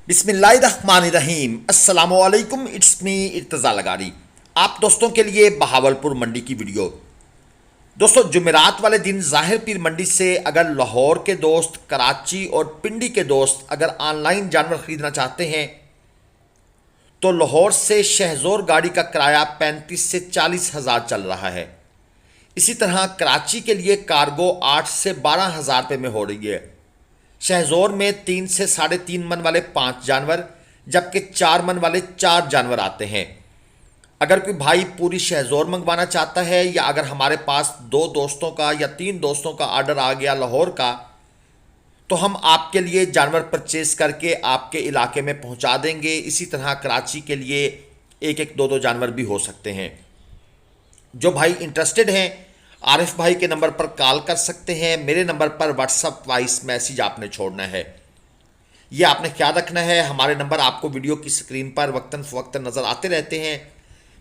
बिस्मिल्लाहिर्रहमानिर्रहीम अस्सलामुअलैकुम। It's me Irtaza Lagari. आप दोस्तों के लिए बहावलपुर मंडी की वीडियो। दोस्तों, जुमेरात वाले दिन ज़ाहिर पीर मंडी से अगर लाहौर के दोस्त, कराची और पिंडी के दोस्त अगर ऑनलाइन जानवर ख़रीदना चाहते हैं तो लाहौर से शहजोर गाड़ी का किराया 35 से 40 हज़ार चल रहा है। इसी तरह कराची के लिए कार्गो 8 से 12 हज़ार रुपये में हो रही है। शहजोर में 3 से 3.5 मन वाले 5 जानवर, जबकि 4 मन वाले 4 जानवर आते हैं। अगर कोई भाई पूरी शहजोर मंगवाना चाहता है या अगर हमारे पास 2 दोस्तों का या 3 दोस्तों का ऑर्डर आ गया लाहौर का, तो हम आपके लिए जानवर परचेज करके आपके इलाके में पहुंचा देंगे। इसी तरह कराची के लिए 1-1, 2-2 जानवर भी हो सकते हैं। जो भाई इंटरेस्टेड हैं आरिफ भाई के नंबर पर कॉल कर सकते हैं। मेरे नंबर पर व्हाट्सअप वॉइस मैसेज आपने छोड़ना है। ये आपने ख्याल रखना है, हमारे नंबर आपको वीडियो की स्क्रीन पर वक्तन फ़वक्तन नज़र आते रहते हैं।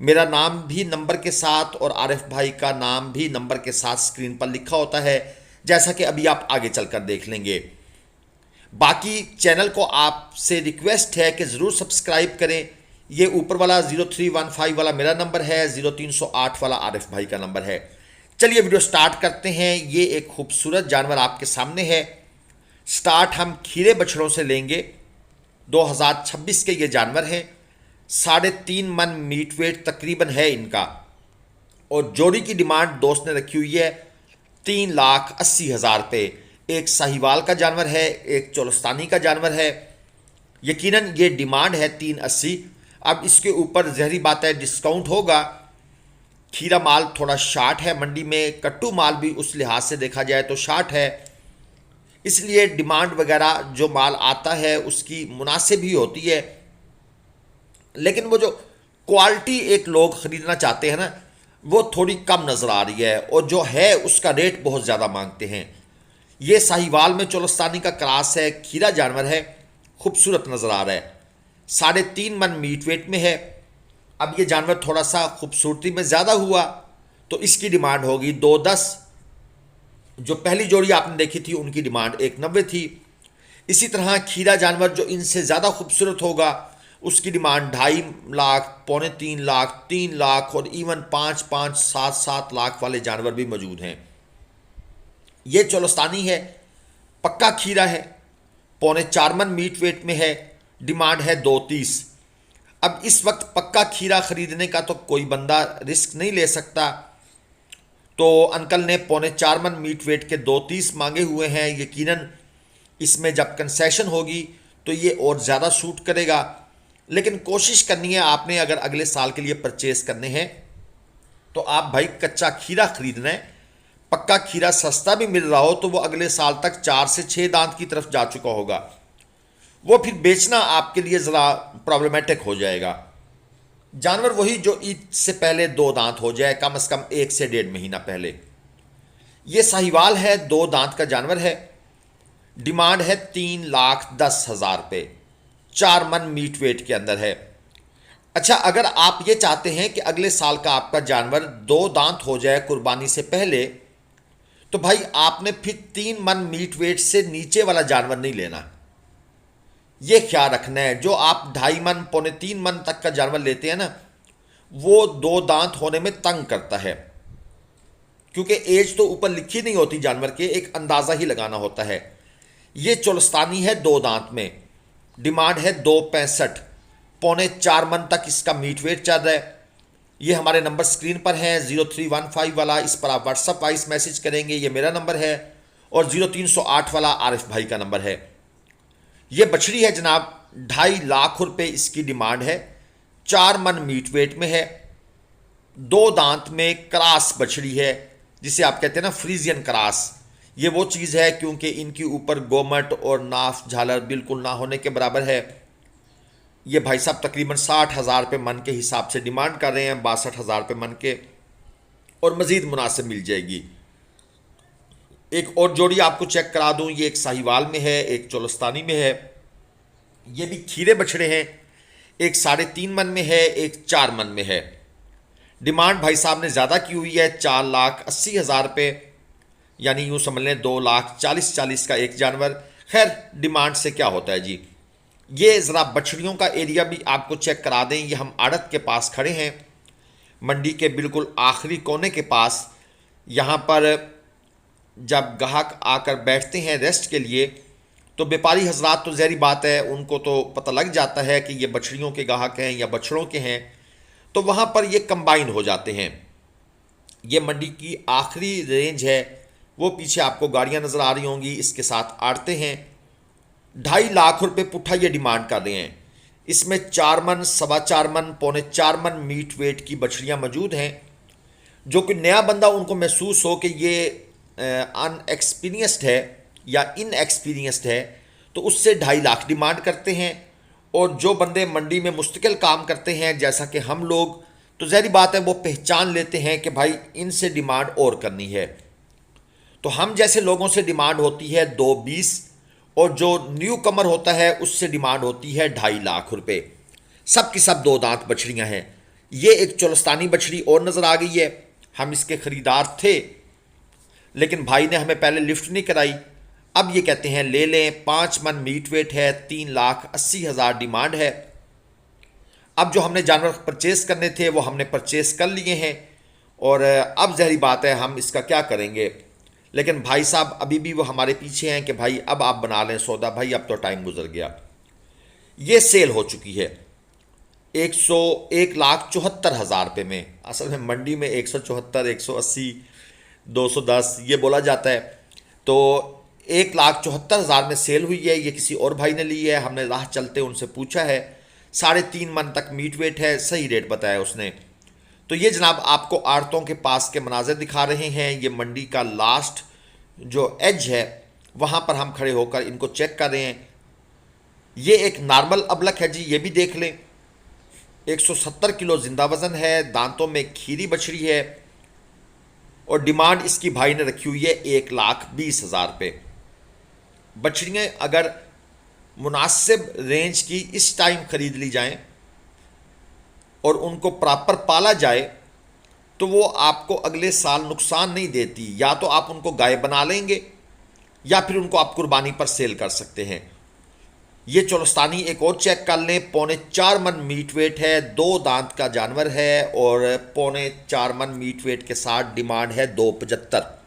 मेरा नाम भी नंबर के साथ और आरिफ भाई का नाम भी नंबर के साथ स्क्रीन पर लिखा होता है, जैसा कि अभी आप आगे चलकर देख लेंगे। बाकी चैनल को आपसे रिक्वेस्ट है कि ज़रूर सब्सक्राइब करें। ये ऊपर वाला 0315 वाला मेरा नंबर है, 0308 वाला आरिफ भाई का नंबर है। चलिए वीडियो स्टार्ट करते हैं। ये एक खूबसूरत जानवर आपके सामने है। स्टार्ट हम खीरे बछड़ों से लेंगे। 2026 के ये जानवर हैं। 3.5 मन मीट वेट तकरीबन है इनका, और जोड़ी की डिमांड दोस्त ने रखी हुई है 3,80,000 रुपये। एक साहिवाल का जानवर है, एक चोलस्तानी का जानवर है। यकीनन ये डिमांड है 380। अब इसके ऊपर जहरी बात है, डिस्काउंट होगा। खीरा माल थोड़ा शार्ट है मंडी में, कट्टू माल भी उस लिहाज से देखा जाए तो शार्ट है, इसलिए डिमांड वगैरह जो माल आता है उसकी मुनासिब ही होती है। लेकिन वो जो क्वालिटी एक लोग ख़रीदना चाहते हैं ना, वो थोड़ी कम नज़र आ रही है, और जो है उसका रेट बहुत ज़्यादा मांगते हैं। ये साहिवाल में चोलस्तानी का क्रॉस है, खीरा जानवर है, खूबसूरत नज़र आ रहा है। 3.5 मन मीट वेट में है। अब ये जानवर थोड़ा सा खूबसूरती में ज़्यादा हुआ तो इसकी डिमांड होगी 210। जो पहली जोड़ी आपने देखी थी उनकी डिमांड 190 थी। इसी तरह खीरा जानवर जो इनसे ज़्यादा खूबसूरत होगा उसकी डिमांड 2.5 लाख, 2.25 लाख, 3 लाख और इवन 5-5, 7-7 लाख वाले जानवर भी मौजूद हैं। ये चोलस्तानी है, पक्का खीरा है, 3.25 मन मीट वेट में है, डिमांड है 230। अब इस वक्त पक्का खीरा ख़रीदने का तो कोई बंदा रिस्क नहीं ले सकता, तो अंकल ने 3.25 मन मीट वेट के 230 मांगे हुए हैं। यकीनन इसमें जब कंसेशन होगी तो ये और ज़्यादा सूट करेगा, लेकिन कोशिश करनी है आपने, अगर अगले साल के लिए परचेज़ करने हैं तो आप भाई कच्चा खीरा ख़रीदना है। पक्का खीरा सस्ता भी मिल रहा हो तो वो अगले साल तक 4 से 6 दांत की तरफ जा चुका होगा, वो फिर बेचना आपके लिए ज़रा प्रॉब्लमेटिक हो जाएगा। जानवर वही जो ईद से पहले 2 दांत हो जाए, कम से कम 1 से 1.5 महीना पहले। ये साहिवाल है, 2 दांत का जानवर है, डिमांड है 3,10,000 रुपये, 4 मन मीट वेट के अंदर है। अच्छा, अगर आप ये चाहते हैं कि अगले साल का आपका जानवर 2 दांत हो जाए कुर्बानी से पहले, तो भाई आपने फिर 3 मन मीट वेट से नीचे वाला जानवर नहीं लेना। ये ख्याल रखना है, जो आप 2.5 मन, 3.25 मन तक का जानवर लेते हैं ना, वो 2 दांत होने में तंग करता है, क्योंकि एज तो ऊपर लिखी नहीं होती जानवर के, एक अंदाज़ा ही लगाना होता है। ये चोलस्तानी है 2 दांत में, डिमांड है 265, 3.25 मन तक इसका मीट वेट चल रहा है। ये हमारे नंबर स्क्रीन पर हैं, 0315 वाला, इस पर आप व्हाट्सअप वाइस मैसेज करेंगे, ये मेरा नंबर है, और 0308 वाला आरिफ भाई का नंबर है। ये बछड़ी है जनाब, 2.5 लाख रुपए इसकी डिमांड है, 4 मन मीट वेट में है, 2 दांत में क्रॉस बछड़ी है, जिसे आप कहते हैं ना फ्रीजियन क्रॉस। ये वो चीज़ है क्योंकि इनके ऊपर गोमट और नाफ झालर बिल्कुल ना होने के बराबर है। ये भाई साहब तकरीबन 60,000 रुपये मन के हिसाब से डिमांड कर रहे हैं, 62,000 रुपये मन के, और मज़ीद मुनासिब मिल जाएगी। एक और जोड़ी आपको चेक करा दूं, ये एक साहिवाल में है, एक चोलस्तानी में है। ये भी खीरे बछड़े हैं, एक 3.5 मन में है, एक 4 मन में है। डिमांड भाई साहब ने ज़्यादा की हुई है, 4,80,000 रुपये, यानी यूँ समझ लें 2,40,40 का एक जानवर। खैर डिमांड से क्या होता है जी। ये ज़रा बछड़ियों का एरिया भी आपको चेक करा दें। ये हम आड़त के पास खड़े हैं, मंडी के बिल्कुल आखिरी कोने के पास। यहाँ पर जब ग्राहक आकर बैठते हैं रेस्ट के लिए तो व्यापारी हजरात तो ज़हरी बात है उनको तो पता लग जाता है कि ये बछड़ियों के ग्राहक हैं या बछड़ों के हैं, तो वहाँ पर ये कंबाइन हो जाते हैं। ये मंडी की आखिरी रेंज है, वो पीछे आपको गाड़ियाँ नज़र आ रही होंगी, इसके साथ आड़ते हैं। 2.5 लाख रुपए पुट्ठा ये डिमांड कर रहे हैं। इसमें 4 मन, 4.25 मन, 4.25 मन मीट वेट की बछड़ियाँ मौजूद हैं। जो कि नया बंदा उनको महसूस हो कि ये अनएक्सपीरियंस्ड है या इनएक्सपीरियंस्ड है, तो उससे 2.5 लाख डिमांड करते हैं। और जो बंदे मंडी में मुस्तकिल काम करते हैं जैसा कि हम लोग, तो ज़ाहिर बात है वो पहचान लेते हैं कि भाई इनसे डिमांड और करनी है। तो हम जैसे लोगों से डिमांड होती है 2.20 और जो न्यू कमर होता है उससे डिमांड होती है 2.5 लाख रुपए। सब की सब 2 दांत बछड़ियाँ हैं। ये एक चोलस्तानी बछड़ी और नज़र आ गई है। हम इसके ख़रीदार थे लेकिन भाई ने हमें पहले लिफ्ट नहीं कराई। अब ये कहते हैं ले लें, 5 मन मीट वेट है, 3,80,000 डिमांड है। अब जो हमने जानवर परचेस करने थे वो हमने परचेस कर लिए हैं और अब ज़हरी बात है हम इसका क्या करेंगे। लेकिन भाई साहब अभी भी वो हमारे पीछे हैं कि भाई अब आप बना लें सौदा, भाई अब तो टाइम गुजर गया। ये सेल हो चुकी है 1,74,000 रुपये में। असल में मंडी में 174, 180, 210 ये बोला जाता है। तो 1,74,000 में सेल हुई है। ये किसी और भाई ने ली है, हमने राह चलते उनसे पूछा है। 3.5 मन तक मीट वेट है, सही रेट बताया उसने। तो ये जनाब आपको आड़तों के पास के मनाजिर दिखा रहे हैं। ये मंडी का लास्ट जो एज है वहाँ पर हम खड़े होकर इनको चेक कर रहे हैं। ये एक नॉर्मल अबलक है जी, ये भी देख लें। 170 किलो जिंदा वज़न है, दांतों में खीरी बछड़ी है और डिमांड इसकी भाई ने रखी हुई है 1,20,000 रुपये। बछड़ियाँ अगर मुनासिब रेंज की इस टाइम ख़रीद ली जाएं और उनको प्रॉपर पाला जाए तो वो आपको अगले साल नुकसान नहीं देती। या तो आप उनको गाय बना लेंगे या फिर उनको आप कुर्बानी पर सेल कर सकते हैं। ये चोलस्तानी एक और चेक कर लें, 4.25 मन मीट वेट है, 2 दांत का जानवर है और 4.25 मन मीट वेट के साथ डिमांड है 2.75।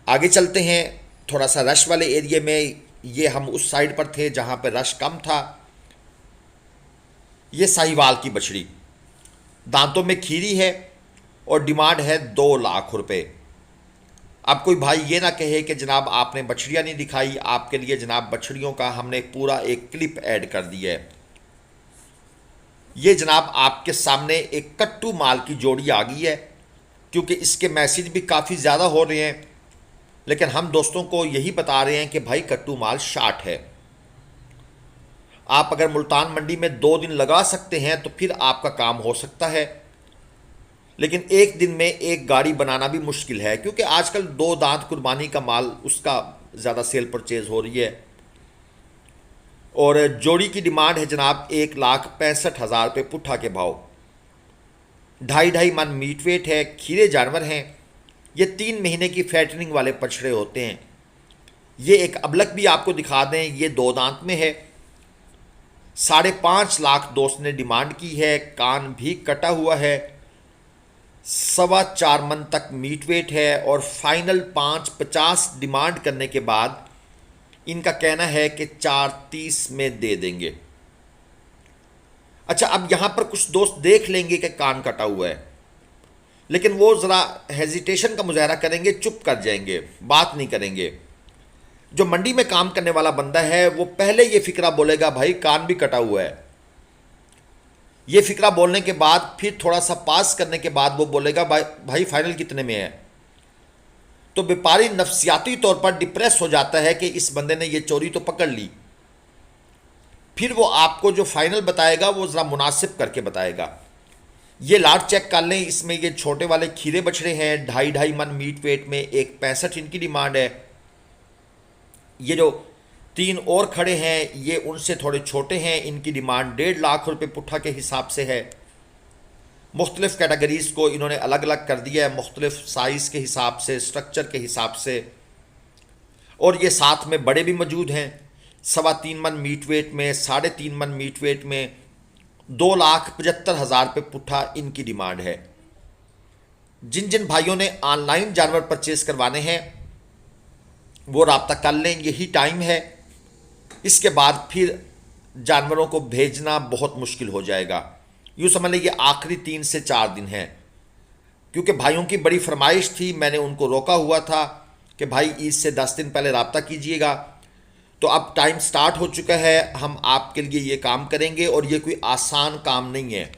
आगे चलते हैं थोड़ा सा रश वाले एरिया में। ये हम उस साइड पर थे जहाँ पर रश कम था। ये साहिवाल की बछड़ी, दांतों में खीरी है और डिमांड है 2 लाख रुपए। अब कोई भाई ये ना कहे कि जनाब आपने बछड़ियाँ नहीं दिखाई, आपके लिए जनाब बछड़ियों का हमने पूरा एक क्लिप ऐड कर दिया है। ये जनाब आपके सामने एक कट्टू माल की जोड़ी आ गई है, क्योंकि इसके मैसेज भी काफ़ी ज़्यादा हो रहे हैं। लेकिन हम दोस्तों को यही बता रहे हैं कि भाई कट्टू माल शार्ट है। आप अगर मुल्तान मंडी में 2 दिन लगा सकते हैं तो फिर आपका काम हो सकता है, लेकिन एक दिन में एक गाड़ी बनाना भी मुश्किल है, क्योंकि आजकल 2 दांत कुर्बानी का माल उसका ज़्यादा सेल परचेज हो रही है। और जोड़ी की डिमांड है जनाब 1,65,000 रुपये पुट्ठा के भाव। 2.5 मन मीट वेट है, खीरे जानवर हैं। ये 3 महीने की फैटनिंग वाले पछड़े होते हैं। ये एक अबलक भी आपको दिखा दें, ये 2 दांत में है। 5.5 लाख दोस्त ने डिमांड की है, कान भी कटा हुआ है, 4.25 मन तक मीट वेट है और फाइनल 5.50 डिमांड करने के बाद इनका कहना है कि 4.30 में दे देंगे। अच्छा, अब यहाँ पर कुछ दोस्त देख लेंगे कि कान कटा हुआ है, लेकिन वो ज़रा हेजिटेशन का मुजाहरा करेंगे, चुप कर जाएंगे, बात नहीं करेंगे। जो मंडी में काम करने वाला बंदा है वो पहले ये फिक्रा बोलेगा भाई कान भी कटा हुआ है। ये फिक्रा बोलने के बाद फिर थोड़ा सा पास करने के बाद वो बोलेगा भाई फाइनल कितने में है। तो व्यापारी नफ्सियाती तौर पर डिप्रेस हो जाता है कि इस बंदे ने ये चोरी तो पकड़ ली। फिर वो आपको जो फाइनल बताएगा वो ज़रा मुनासिब करके बताएगा। ये लाट चेक कर लें, इसमें ये छोटे वाले खीरे बछड़े हैं, 2.5 मन मीट वेट में, 1.65 इनकी डिमांड है। ये जो 3 और खड़े हैं ये उनसे थोड़े छोटे हैं, इनकी डिमांड 1.5 लाख रुपये पुट्ठा के हिसाब से है। मुख्तलिफ़ कैटेगरीज़ को इन्होंने अलग अलग कर दिया है, मुख्तलिफ़ साइज़ के हिसाब से, स्ट्रक्चर के हिसाब से। और ये साथ में बड़े भी मौजूद हैं। 3.25 मन मीट वेट में, 3.5 मन मीट वेट में 2,75,000 रुपये पुट्ठा इनकी डिमांड है। जिन जिन भाइयों ने ऑनलाइन जानवर परचेज करवाने हैं वो राब्ता कर लें, यही टाइम है। इसके बाद फिर जानवरों को भेजना बहुत मुश्किल हो जाएगा। यूँ समझ लीजिए आखिरी 3 से 4 दिन है, क्योंकि भाइयों की बड़ी फरमाइश थी। मैंने उनको रोका हुआ था कि भाई ईद से 10 दिन पहले राब्ता कीजिएगा। तो अब टाइम स्टार्ट हो चुका है, हम आपके लिए ये काम करेंगे और ये कोई आसान काम नहीं है,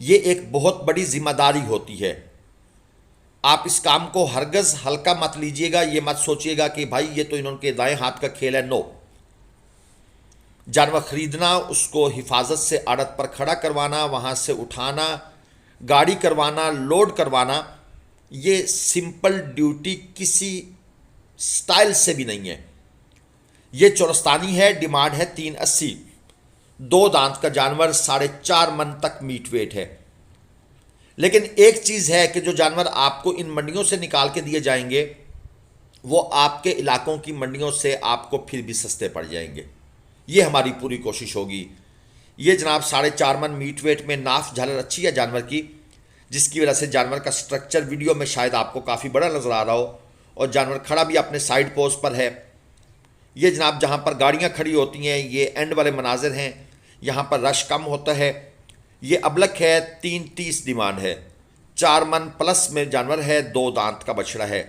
ये एक बहुत बड़ी जिम्मेदारी होती है। आप इस काम को हरगज़ हल्का मत लीजिएगा। ये मत सोचिएगा कि भाई ये तो इन्होंने दाएं हाथ का खेल है। नो, जानवर खरीदना, उसको हिफाजत से आड़त पर खड़ा करवाना, वहाँ से उठाना, गाड़ी करवाना, लोड करवाना, ये सिंपल ड्यूटी किसी स्टाइल से भी नहीं है। ये चोरस्तानी है, डिमांड है 380। 2 दांत का जानवर 4.5 मन तक मीट वेट है। लेकिन एक चीज़ है कि जो जानवर आपको इन मंडियों से निकाल के दिए जाएंगे वो आपके इलाकों की मंडियों से आपको फिर भी सस्ते पड़ जाएंगे। ये हमारी पूरी कोशिश होगी। ये जनाब 4.5 मन मीट वेट में नाफ झालर अच्छी है जानवर की, जिसकी वजह से जानवर का स्ट्रक्चर वीडियो में शायद आपको काफ़ी बड़ा नज़र आ रहा हो, और जानवर खड़ा भी अपने साइड पोस्ट पर है। ये जनाब जहाँ पर गाड़ियाँ खड़ी होती हैं, ये एंड वाले मनाजिर हैं, यहाँ पर रश कम होता है। ये अबलक है, 330 डिमांड है, 4 मन प्लस में जानवर है, 2 दांत का बछड़ा है।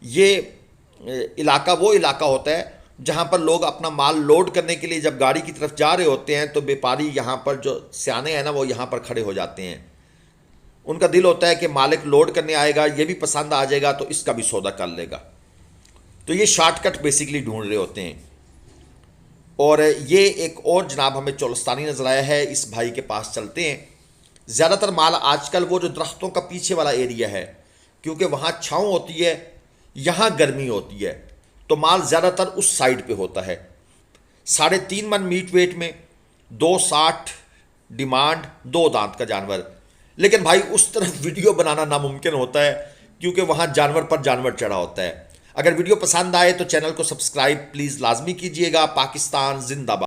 ये इलाका वो इलाका होता है जहाँ पर लोग अपना माल लोड करने के लिए जब गाड़ी की तरफ जा रहे होते हैं तो व्यापारी यहाँ पर जो सियाने हैं ना, वो यहाँ पर खड़े हो जाते हैं। उनका दिल होता है कि मालिक लोड करने आएगा, ये भी पसंद आ जाएगा तो इसका भी सौदा कर लेगा। तो ये शॉर्टकट बेसिकली ढूंढ रहे होते हैं। और ये एक और जनाब हमें चोलस्तानी नज़र आया है, इस भाई के पास चलते हैं। ज़्यादातर माल आजकल वो जो दरख्तों का पीछे वाला एरिया है, क्योंकि वहाँ छाँव होती है, यहाँ गर्मी होती है, तो माल ज़्यादातर उस साइड पे होता है। 3.5 मन मीट वेट में 260 डिमांड, 2 दांत का जानवर। लेकिन भाई उस तरफ वीडियो बनाना नामुमकिन होता है, क्योंकि वहाँ जानवर पर जानवर चढ़ा होता है। अगर वीडियो पसंद आए तो चैनल को सब्सक्राइब प्लीज़ लाजमी कीजिएगा। पाकिस्तान जिंदाबाद।